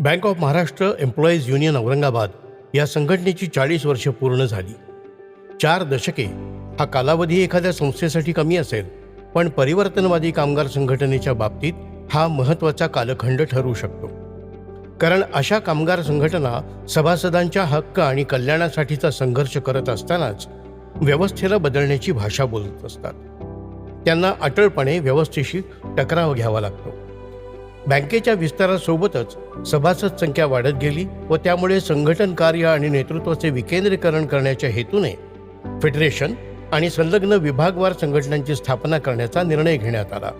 Bank of Maharashtra employees union Aurangabad या संघटनेची 40 वर्ष पूर्ण झाली. 4 दशके हा कालावधी एखाद्या संस्थेसाठी कमी असेल, पण परिवर्तनवादी कामगार संघटनेच्या बाबतीत हा महत्त्वाचा कालखंड ठरू शकतो. कारण अशा कामगार संघटना सभासदांच्या हक्क आणि कल्याणासाठीचा संघर्ष करत असतानाच व्यवस्थेला बदलण्याची भाषा बोलत असतात. त्यांना अटळपणे व्यवस्थेशी टकराव घ्यावा लागतो. बँकेच्या विस्तारासोबतच सभासद संख्या वाढत गेली व त्यामुळे संघटन कार्य आणि नेतृत्वाचे विकेंद्रीकरण करण्याच्या हेतूने फेडरेशन आणि संलग्न विभागवार संघटनांची स्थापना करण्याचा निर्णय घेण्यात आला.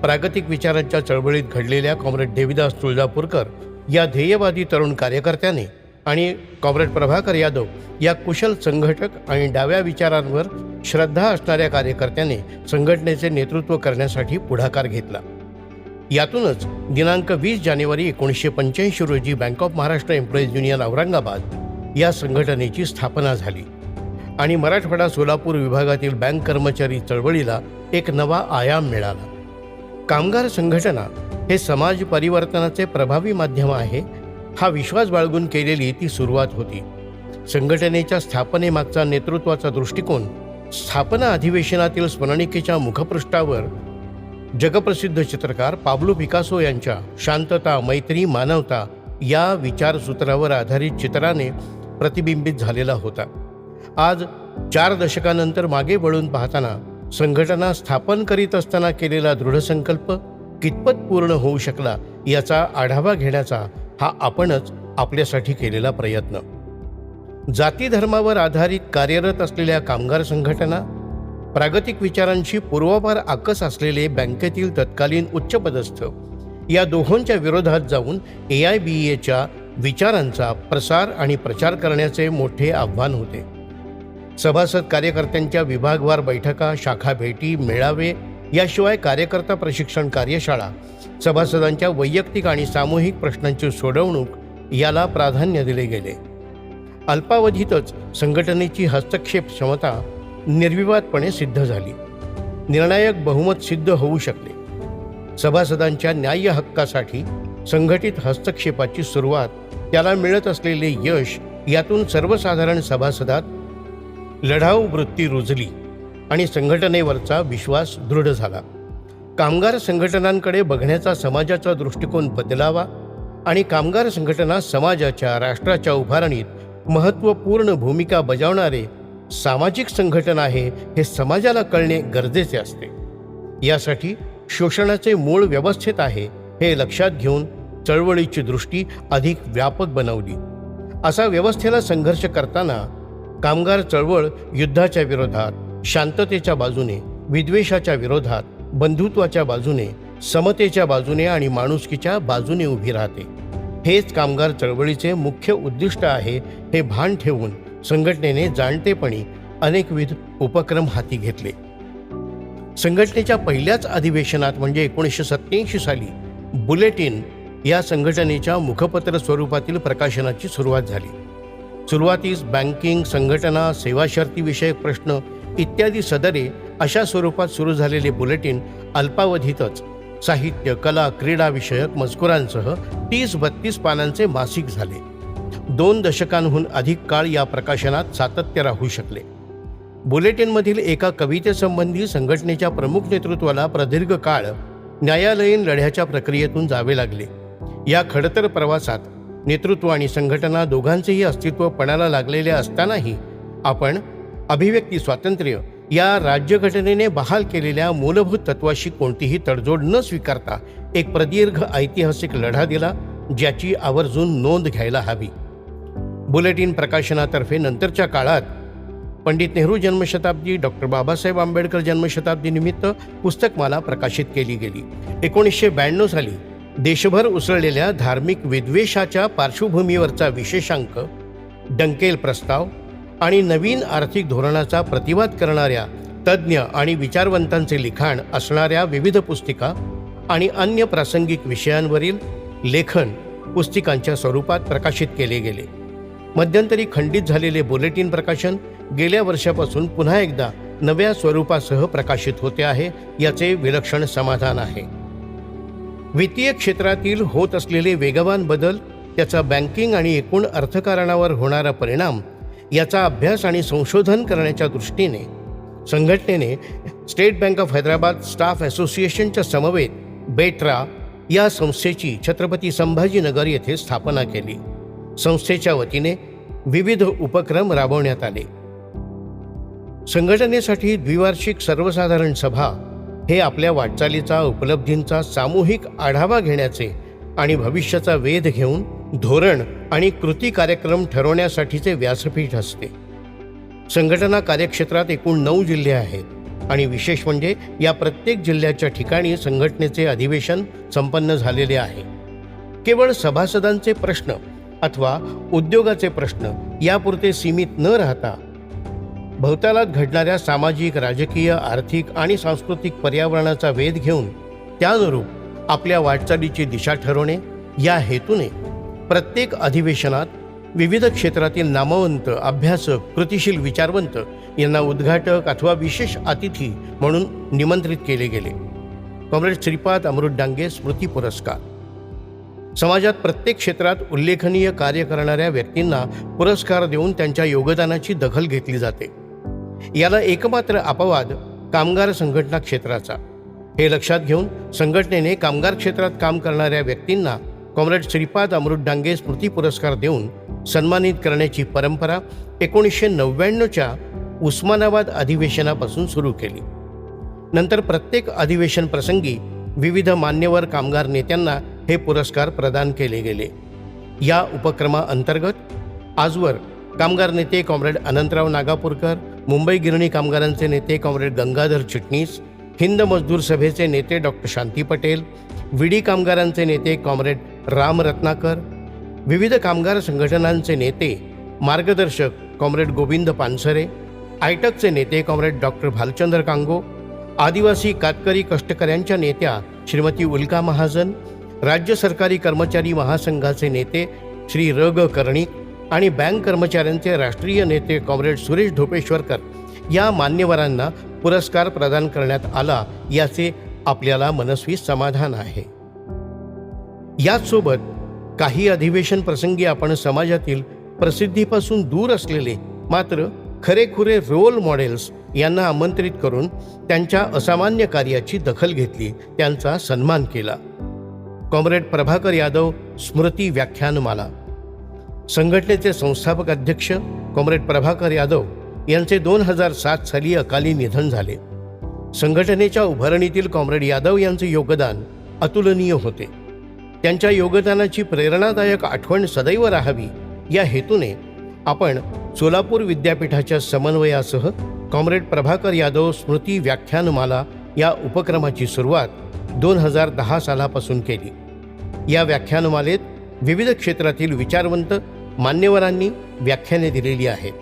प्रागतिक विचारांच्या चळवळीत घडलेल्या कॉम्रेड देवीदास तुळजापूरकर या ध्येयवादी तरुण कार्यकर्त्याने आणि कॉम्रेड प्रभाकर यादव या कुशल संघटक आणि डाव्या विचारांवर श्रद्धा असणाऱ्या कार्यकर्त्याने संघटनेचे नेतृत्व करण्यासाठी पुढाकार घेतला. यातूनच दिनांक 20 जानेवारी 1985 रोजी bank of Maharashtra employees union Aurangabad या संघटनेची स्थापना झाली आणि मराठवाडा सोलापूर विभागातील बँक कर्मचारी चळवळीला एक नवा आयाम मिळाला. कामगार संघटना हे समाज परिवर्तनाचे प्रभावी माध्यम आहे, हा विश्वास बाळगून केलेली ती सुरुवात होती. संघटनेच्या स्थापनेमागचा नेतृत्वाचा दृष्टिकोन स्थापना अधिवेशनातील स्मरणिकेच्या मुखपृष्ठावर जगप्रसिद्ध चित्रकार पाब्लो पिकासो यांच्या शांतता, मैत्री, मानवता या विचारसूत्रावर आधारित चित्राने प्रतिबिंबित झालेला होता. आज 4 दशकानंतर मागे वळून पाहताना संघटना स्थापन करीत असताना केलेला दृढसंकल्प कितपत पूर्ण होऊ शकला याचा आढावा घेण्याचा हा आपणच आपल्यासाठी केलेला प्रयत्न. जाती धर्मावर आधारित कार्यरत असलेल्या कामगार संघटना, प्रागतिक विचारांशी पूर्वापार आकस असलेले बँकेतील तत्कालीन उच्चपदस्थ या दोहोंच्या विरोधात जाऊन AIBEच्या विचारांचा प्रसार आणि प्रचार करण्याचे मोठे आव्हान होते. सभासद कार्यकर्त्यांच्या विभागवार बैठका, शाखा भेटी, मेळावे याशिवाय कार्यकर्ता प्रशिक्षण कार्यशाळा, सभासदांच्या वैयक्तिक आणि सामूहिक प्रश्नांची सोडवणूक याला प्राधान्य दिले गेले. अल्पावधीतच संघटनेची हस्तक्षेप क्षमता निर्विवादपणे सिद्ध झाली. निर्णायक बहुमत सिद्ध होऊ शकले. सभासदांच्या न्याय्य हक्कासाठी संघटित हस्तक्षेपाची सुरुवात, त्याला मिळत असलेले यश यातून सर्वसाधारण सभासदात लढाऊ वृत्ती रुजली आणि संघटनेवरचा विश्वास दृढ झाला. कामगार संघटनांकडे बघण्याचा समाजाचा दृष्टिकोन बदलावा आणि कामगार संघटना समाजाच्या, राष्ट्राच्या उभारणीत महत्त्वपूर्ण भूमिका बजावणारे सामाजिक संघटन आहे हे समाजाला कळणे गरजेचे असते. यासाठी शोषणाचे मूळ व्यवस्थेत आहे हे लक्षात घेऊन चळवळीची दृष्टी अधिक व्यापक बनवली. असा व्यवस्थेला संघर्ष करताना कामगार चळवळ युद्धाच्या विरोधात, शांततेच्या बाजूने, विद्वेषाच्या विरोधात, बंधुत्वाच्या बाजूने, समतेच्या बाजूने आणि माणुसकीच्या बाजूने उभी राहते. हेच कामगार चळवळीचे मुख्य उद्दिष्ट आहे हे भान ठेवून संघटनेने जाणतेपणी अनेकविध उपक्रम हाती घेतले. संघटनेच्या पहिल्याच अधिवेशनात म्हणजे 1987 साली बुलेटिन या संघटनेच्या मुखपत्र स्वरूपातील प्रकाशनाची सुरुवात झाली. सुरुवातीस बँकिंग, संघटना, सेवा शर्ती विषयक प्रश्न इत्यादी सदरे अशा स्वरूपात सुरू झालेले बुलेटिन अल्पावधीतच साहित्य, कला, क्रीडा विषयक मजकुरांसह 30-32 पानांचे मासिक झाले. 2 दशकांहून अधिक काळ या प्रकाशनात सातत्य राहू शकले. बुलेटिनमधील एका कवितेसंबंधी संघटनेच्या प्रमुख नेतृत्वाला प्रदीर्घ काळ न्यायालयीन लढ्याच्या प्रक्रियेतून जावे लागले. या खडतर प्रवासात नेतृत्व आणि संघटना दोघांचेही अस्तित्व पणाला लागलेले असतानाही आपण अभिव्यक्ती स्वातंत्र्य या राज्यघटनेने बहाल केलेल्या मूलभूत तत्वाशी कोणतीही तडजोड न स्वीकारता एक प्रदीर्घ ऐतिहासिक लढा दिला, ज्याची आवर्जून नोंद घ्यायला हवी. बुलेटिन प्रकाशनातर्फे नंतरच्या काळात पंडित नेहरू जन्मशताब्दी, डॉक्टर बाबासाहेब आंबेडकर जन्मशताब्दी निमित्त पुस्तकमाला प्रकाशित केली गेली. 1992 साली देशभर उसळलेल्या धार्मिक विद्वेषाच्या पार्श्वभूमीवरचा विशेषांक, डंकेल प्रस्ताव आणि नवीन आर्थिक धोरणाचा प्रतिवाद करणाऱ्या तज्ज्ञ आणि विचारवंतांचे लिखाण असणाऱ्या विविध पुस्तिका आणि अन्य प्रासंगिक विषयांवरील लेखन पुस्तिकांच्या स्वरूपात प्रकाशित केले गेले. मध्यंतरी खंडित झालेले बुलेटिन प्रकाशन गेल्या वर्षापासून पुन्हा एकदा नव्या स्वरूपासह प्रकाशित होते आहे, याचे विलक्षण समाधान आहे. वित्तीय क्षेत्रातील होत असलेले वेगवान बदल, त्याचा बँकिंग आणि एकूण अर्थकारणावर होणारा परिणाम याचा अभ्यास आणि संशोधन करण्याच्या दृष्टीने संघटनेने state bank of Hyderabad staff असोसिएशनच्या समवेत बेट्रा या संस्थेची छत्रपती संभाजीनगर येथे स्थापना केली. संस्थेच्या वतीने विविध उपक्रम राबवण्यात आले. संघटनेसाठी द्विवार्षिक सर्वसाधारण सभा हे आपल्या वाटचालीचा, उपलब्धींचा सामूहिक आढावा घेण्याचे आणि भविष्याचा वेध घेऊन धोरण आणि कृती कार्यक्रम ठरवण्यासाठीचे व्यासपीठ असते. संघटना कार्यक्षेत्रात एकूण 9 जिल्हे आहेत आणि विशेष म्हणजे या प्रत्येक जिल्ह्याच्या ठिकाणी संघटनेचे अधिवेशन संपन्न झालेले आहे. केवळ सभासदांचे प्रश्न अथवा उद्योगाचे प्रश्न यापुरते सीमित न राहता भोवतालात घडणाऱ्या सामाजिक, राजकीय, आर्थिक आणि सांस्कृतिक पर्यावरणाचा वेध घेऊन त्यानुरूप आपल्या वाटचालीची दिशा ठरवणे या हेतूने प्रत्येक अधिवेशनात विविध क्षेत्रातील नामवंत, अभ्यासक, कृतिशील विचारवंत यांना उद्घाटक अथवा विशेष अतिथी म्हणून निमंत्रित केले गेले. कॉम्रेड श्रीपाद अमृत डांगे स्मृती पुरस्कार. समाजात प्रत्येक क्षेत्रात उल्लेखनीय कार्य करणाऱ्या व्यक्तींना पुरस्कार देऊन त्यांच्या योगदानाची दखल घेतली जाते. याला एकमात्र अपवाद कामगार संघटना क्षेत्राचा. हे लक्षात घेऊन संघटनेने कामगार क्षेत्रात काम करणाऱ्या व्यक्तींना कॉम्रेड श्रीपाद अमृत डांगे स्मृती पुरस्कार देऊन सन्मानित करण्याची परंपरा 1999च्या उस्मानाबाद अधिवेशनापासून सुरू केली. नंतर प्रत्येक अधिवेशन प्रसंगी विविध मान्यवर कामगार नेत्यांना हे पुरस्कार प्रदान केले गेले. या उपक्रमाअंतर्गत आजवर कामगार नेते कॉम्रेड अनंतराव नागापूरकर, मुंबई गिरणी कामगारांचे नेते कॉम्रेड गंगाधर चिटणीस, हिंद मजदूर सभेचे नेते डॉक्टर शांती पटेल, विडी कामगारांचे नेते कॉम्रेड राम रत्नाकर, विविध कामगार संघटनांचे नेते मार्गदर्शक कॉम्रेड गोविंद पानसरे, आयटकचे नेते कॉम्रेड डॉक्टर भालचंद्र कांगो, आदिवासी कातकरी कष्टकऱ्यांच्या नेत्या श्रीमती उल्का महाजन, राज्य सरकारी कर्मचारी महासंघाचे नेते श्री र ग कर्णिक आणि बँक कर्मचाऱ्यांचे राष्ट्रीय नेते कॉम्रेड सुरेश ढोपेश्वरकर या मान्यवरांना पुरस्कार प्रदान करण्यात आला याचे आपल्याला मनस्वी समाधान आहे. याचसोबत काही अधिवेशन प्रसंगी आपण समाजातील प्रसिद्धीपासून दूर असलेले मात्र खरेखुरे रोल मॉडेल्स यांना आमंत्रित करून त्यांच्या असामान्य कार्याची दखल घेतली, त्यांचा सन्मान केला. कॉम्रेड प्रभाकर यादव स्मृती व्याख्यानमाला. संघटनेचे संस्थापक अध्यक्ष कॉम्रेड प्रभाकर यादव यांचे 2007 साली अकाली निधन झाले. संघटनेच्या उभारणीतील कॉम्रेड यादव यांचे योगदान अतुलनीय होते. त्यांच्या योगदानाची प्रेरणादायक आठवण सदैव राहावी या हेतूने आपण सोलापूर विद्यापीठाच्या समन्वयासह कॉम्रेड प्रभाकर यादव स्मृती व्याख्यानमाला या उपक्रमाची सुरुवात 2010 सालापासून केली. या व्याख्यानमालेत विविध क्षेत्रातील विचारवंत मान्यवरांनी व्याख्याने दिलेली आहेत.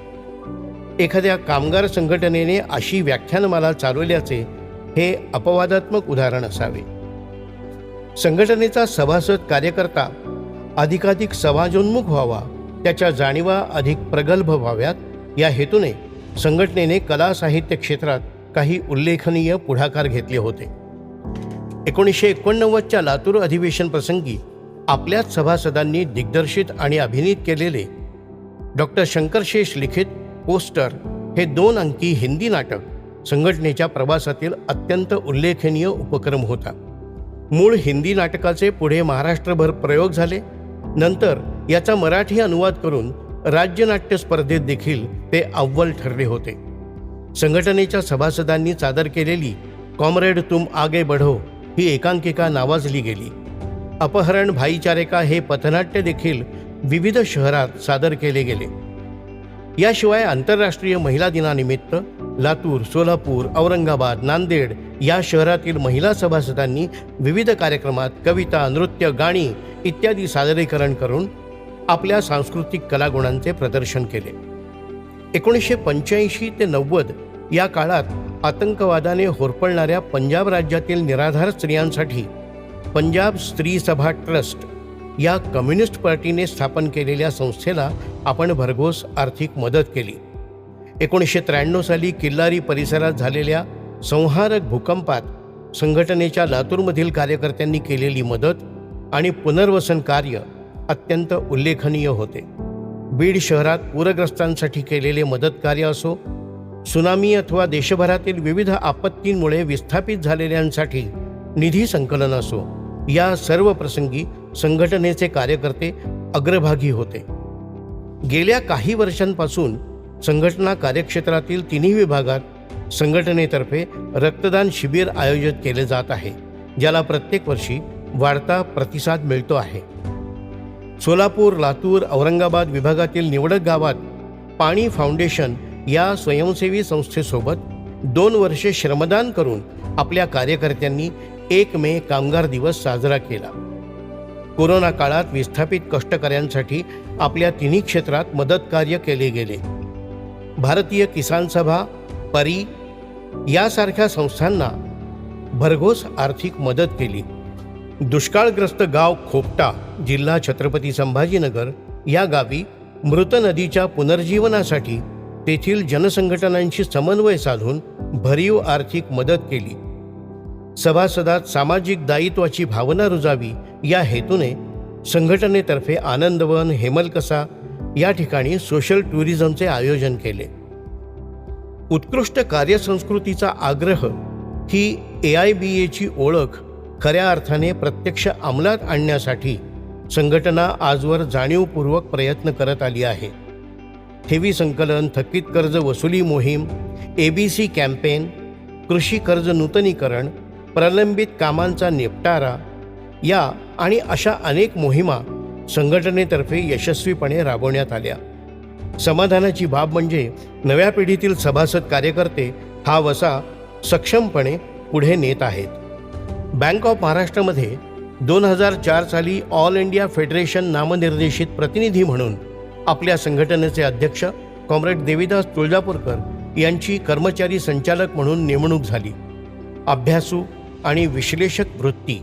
एखाद्या कामगार संघटनेने अशी व्याख्यानमाला चालवल्याचे हे अपवादात्मक उदाहरण असावे. संघटनेचा सभासद कार्यकर्ता अधिकाधिक समाजोन्मुख व्हावा, त्याच्या जाणीवा अधिक प्रगल्भ व्हाव्यात या हेतूने संघटनेने कला साहित्य क्षेत्रात काही उल्लेखनीय पुढाकार घेतले होते. 1989च्या लातूर अधिवेशन प्रसंगी आपल्याच सभासदांनी दिग्दर्शित आणि अभिनीत केलेले डॉक्टर शंकरशेष लिखित पोस्टर हे 2 अंकी हिंदी नाटक संघटनेच्या प्रवासातील अत्यंत उल्लेखनीय उपक्रम होता. मूळ हिंदी नाटकाचे पुढे महाराष्ट्रभर प्रयोग झाले. नंतर याचा मराठी अनुवाद करून राज्य नाट्य स्पर्धेत देखील ते अव्वल ठरले होते. संघटनेच्या सभासदांनी सादर केलेली कॉम्रेड तुम आगे बढ़ो ही एकांकिका नावाजली गेली. अपहरण भाईचारे का हे पथनाट्य देखील विविध शहरात सादर केले गेले. याशिवाय आंतरराष्ट्रीय महिला दिनानिमित्त लातूर, सोलापूर, औरंगाबाद, नांदेड या शहरातील महिला सभासदांनी विविध कार्यक्रमात कविता, नृत्य, गाणी इत्यादी सादरीकरण करून आपल्या सांस्कृतिक कलागुणांचे प्रदर्शन केले. 1985 ते 90 या काळात आतंकवादाने होरपळणाऱ्या पंजाब राज्यातील निराधार स्त्रियांसाठी पंजाब स्त्री सभा ट्रस्ट या कम्युनिस्ट पार्टीने स्थापन केलेल्या संस्थेला आपण भरघोस आर्थिक मदत केली. 1993 साली किल्लारी परिसरात झालेल्या संहारक भूकंपात संघटनेच्या लातूरमधील कार्यकर्त्यांनी केलेली मदत आणि पुनर्वसन कार्य अत्यंत उल्लेखनीय होते. बीड शहरात पूरग्रस्तांसाठी केलेले मदत कार्य असो, सुनामी अथवा देशभरातील विविध आपत्तींमुळे विस्थापित झालेल्यांसाठी निधी संकलन असो, या सर्व प्रसंगी संघटनेचे कार्यकर्ते अग्रभागी होते. गेल्या काही वर्षांपासून संघटना कार्यक्षेत्रातील तिन्ही विभागात संघटनेतर्फे रक्तदान शिबिर आयोजित केले जात आहे, ज्याला प्रत्येक वर्षी वाढता प्रतिसाद मिळतो आहे. सोलापूर, लातूर, औरंगाबाद विभागातील निवडक गावात पाणी फाउंडेशन या स्वयंसेवी संस्थेसोबत 2 वर्षे श्रमदान करून आपल्या कार्यकर्त्यांनी 1 मे कामगार दिवस साजरा केला. कोरोना काळात विस्थापित कष्टकऱ्यांसाठी आपल्या तिन्ही क्षेत्रात मदत कार्य केले गेले. भारतीय किसान सभा, परी यासारख्या संस्थांना भरघोस आर्थिक मदत केली. दुष्काळग्रस्त गाव खोपटा, जिल्हा छत्रपती संभाजीनगर या गावी मृत नदीच्या पुनर्जीवनासाठी तेथील जनसंघटनांशी समन्वय साधून भरीव आर्थिक मदत केली. सभासदात सामाजिक दायित्वाची भावना रुजावी या हेतूने संघटनेतर्फे आनंदवन, हेमलकसा या ठिकाणी सोशल टुरिझमचे आयोजन केले. उत्कृष्ट कार्यसंस्कृतीचा आग्रह ही AIBAची ओळख खऱ्या अर्थाने प्रत्यक्ष अंमलात आणण्यासाठी संघटना आजवर जाणीवपूर्वक प्रयत्न करत आली आहे. ठेवी संकलन, थकीत कर्ज वसुली मोहीम, ABC कॅम्पेन, कृषी कर्ज नूतनीकरण, प्रलंबित कामांचा निपटारा या आणि अशा अनेक मोहिमा संघटनेतर्फे यशस्वीपणे राबवण्यात आल्या. समाधानाची बाब म्हणजे नव्या पिढीतील सभासद कार्यकर्ते हा वसा सक्षमपणे पुढे नेत आहेत. बँक ऑफ महाराष्ट्रामध्ये 2004 साली ऑल इंडिया फेडरेशन नामनिर्देशित प्रतिनिधी म्हणून आपल्या संघटनेचे अध्यक्ष कॉम्रेड देवीदास तुळजापूरकर यांची कर्मचारी संचालक म्हणून नेमणूक झाली. अभ्यासू आणि विश्लेषक वृत्ती,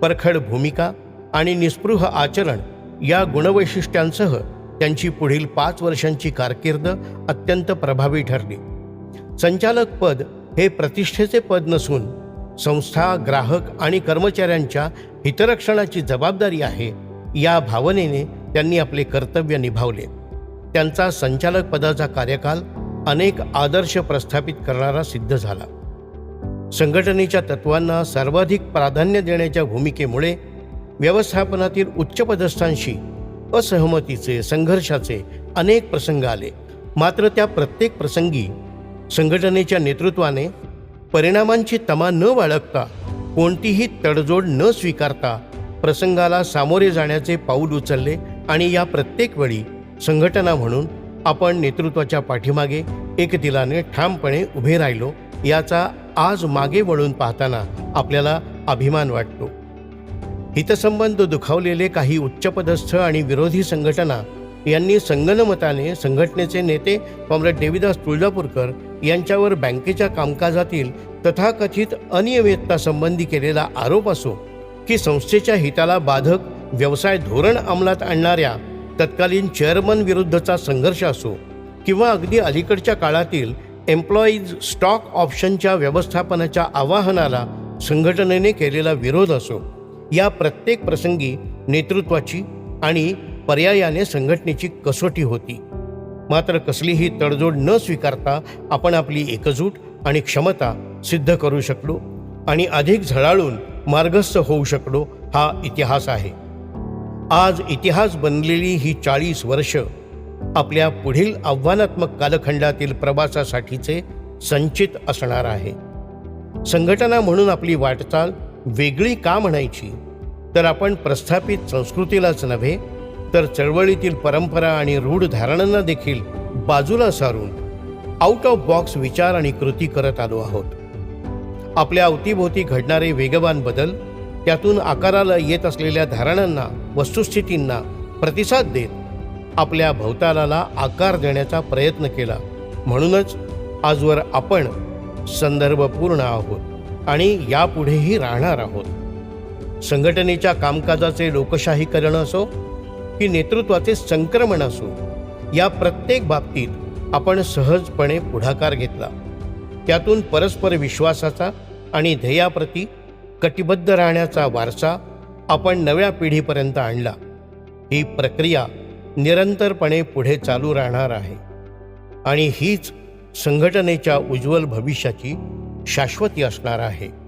परखड भूमिका आणि निस्पृह आचरण या गुणवैशिष्ट्यांसह त्यांची पुढील 5 वर्षांची कारकीर्द अत्यंत प्रभावी ठरली. संचालक पद हे प्रतिष्ठेचे पद नसून संस्था, ग्राहक आणि कर्मचाऱ्यांच्या हितरक्षणाची जबाबदारी आहे या भावनेने त्यांनी आपले कर्तव्य निभावले. त्यांचा संचालक पदाचा कार्यकाल अनेक आदर्श प्रस्थापित करणारा सिद्ध झाला. संघटनेच्या तत्वांना सर्वाधिक प्राधान्य देण्याच्या भूमिकेमुळे व्यवस्थापनातील उच्चपदस्थांशी असहमतीचे, संघर्षाचे अनेक प्रसंग आले. मात्र त्या प्रत्येक प्रसंगी संघटनेच्या नेतृत्वाने परिणामांची तमा न बाळगता, कोणतीही तडजोड न स्वीकारता प्रसंगाला सामोरे जाण्याचे पाऊल उचलले आणि या प्रत्येक वेळी संघटना म्हणून आपण नेतृत्वाच्या पाठीमागे एकदिलाने ठामपणे उभे राहिलो याचा आज मागे वळून पाहताना आपल्याला अभिमान वाटतो. हितसंबंध दुखावलेले काही उच्चपदस्थ आणि विरोधी संघटना यांनी संगनमताने संघटनेचे नेते कॉम्रेड देवीदास तुळजापूरकर यांच्यावर बँकेच्या कामकाजातील तथाकथित अनियमिततासंबंधी केलेला आरोप असो की संस्थेच्या हिताला बाधक व्यवसाय धोरण अंमलात आणणाऱ्या तत्कालीन चेअरमन विरुद्धचा संघर्ष असो किंवा अगदी अलीकडच्या काळातील एम्प्लॉईज स्टॉक ऑप्शनच्या व्यवस्थापनाच्या आवाहनाला संघटनेने केलेला विरोध असो, या प्रत्येक प्रसंगी नेतृत्वाची आणि पर्यायाने संघटनेची कसोटी होती. मात्र कसलीही तडजोड न स्वीकारता आपण आपली एकजूट आणि क्षमता सिद्ध करू शकलो आणि अधिक झळाळून मार्गस्थ होऊ शकलो हा इतिहास आहे. आज इतिहास बनलेली ही 40 वर्ष आपल्या पुढील आव्हानात्मक कालखंडातील प्रवासासाठीचे संचित असणार आहे. संघटना म्हणून आपली वाटचाल वेगळी का म्हणायची, तर आपण प्रस्थापित संस्कृतीलाच नव्हे तर चळवळीतील परंपरा आणि रूढ धारणांना देखील बाजूला सारून आउट ऑफ बॉक्स विचार आणि कृती करत आलो आहोत. आपल्या अवतीभोवती घडणारे वेगवान बदल, त्यातून आकाराला येत असलेल्या धारणांना, वस्तुस्थितींना प्रतिसाद देत आपल्या भवतालाला आकार देण्याचा प्रयत्न केला. म्हणूनच आजवर आपण संदर्भपूर्ण आहोत आणि यापुढेही राहणार आहोत. संघटनेच्या कामकाजाचे लोकशाहीकरण असो की नेतृत्वाचे संक्रमण असो, या प्रत्येक बाबतीत आपण सहजपणे पुढाकार घेतला. त्यातून परस्पर विश्वासाचा आणि ध्येयाप्रती कटिबद्ध राहण्याचा वारसा आपण नव्या पिढीपर्यंत आणला. ही प्रक्रिया निरंतरपणे पुढे चालू राहणार आहे आणि हीच संघटनेच्या उज्ज्वल भविष्याची शाश्वती असणार आहे.